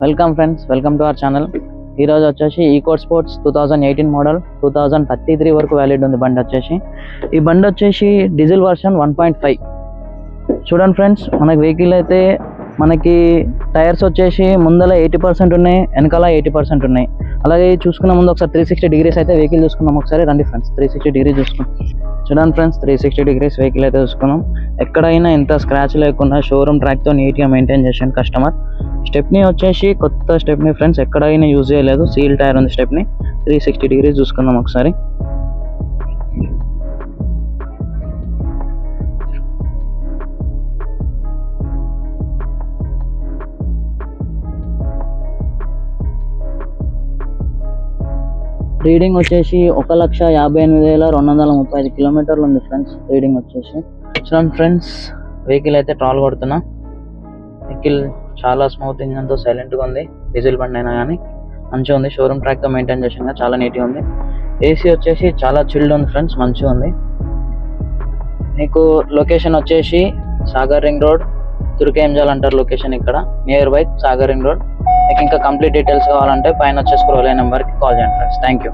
Welcome friends, welcome to our channel. ఈరోజు వచ్చేసి eco sports 2018 model 2033 వరకు వ్యాలిడ్ ఉంది బండి వచ్చేసి. ఈ బండి వచ్చేసి డీజిల్ వర్షన్ 1.5. చూడండి ఫ్రెండ్స్, మనకి వెహికల్ అయితే మనకి టైర్స్ వచ్చేసి ముందల 80% ఉన్నాయి, వెనకాల 80% ఉన్నాయి. అలాగే చూసుకున్న ముందు ఒకసారి 360 డిగ్రీస్ అయితే వెహికల్ చూసుకున్నాం. ఒకసారి రండి ఫ్రెండ్స్, 360 డిగ్రీ చూసుకున్నాం. చూడండి ఫ్రెండ్స్, 360 డిగ్రీస్ వెహికల్ అయితే చూసుకున్నాం. ఎక్కడైనా ఎంత స్క్రాచ్ లేకుండా షోరూమ్ ట్రాక్తో నీట్గా మెయింటైన్ చేసాను కస్టమర్. స్టెప్ని వచ్చేసి కొత్త స్టెప్ని ఫ్రెండ్స్, ఎక్కడైనా యూజ్ చేయలేదు. సీల్ టైర్ ఉంది స్టెప్ని. 360 డిగ్రీస్ చూసుకుందాం ఒకసారి. రీడింగ్ వచ్చేసి 1,58,235 కిలోమీటర్లు ఉంది ఫ్రెండ్స్ రీడింగ్ వచ్చేసి. చూడండి ఫ్రెండ్స్, వెహికల్ అయితే ట్రాల్ కొడుతున్నా. వెహికల్ చాలా స్మూత్ ఇంజన్తో సైలెంట్గా ఉంది. డీజిల్ బండి అయినా కానీ మంచిగా ఉంది. షోరూమ్ ట్రాక్తో మెయింటైన్ చేసిన చాలా నీట్గా ఉంది. ఏసీ వచ్చేసి చాలా చిల్డ్ ఉంది ఫ్రెండ్స్, మంచిగా ఉంది. మీకు లొకేషన్ వచ్చేసి సాగర్ రింగ్ రోడ్, తుర్కేంజల్ అంటారు లొకేషన్. ఇక్కడ near by Sagar ring road. మీకు ఇంకా కంప్లీట్ డీటెయిల్స్ కావాలంటే పైన వచ్చే స్క్రోల్ అయ్యే నెంబర్కి కాల్ చేయండి ఫ్రెండ్స్. Thank you.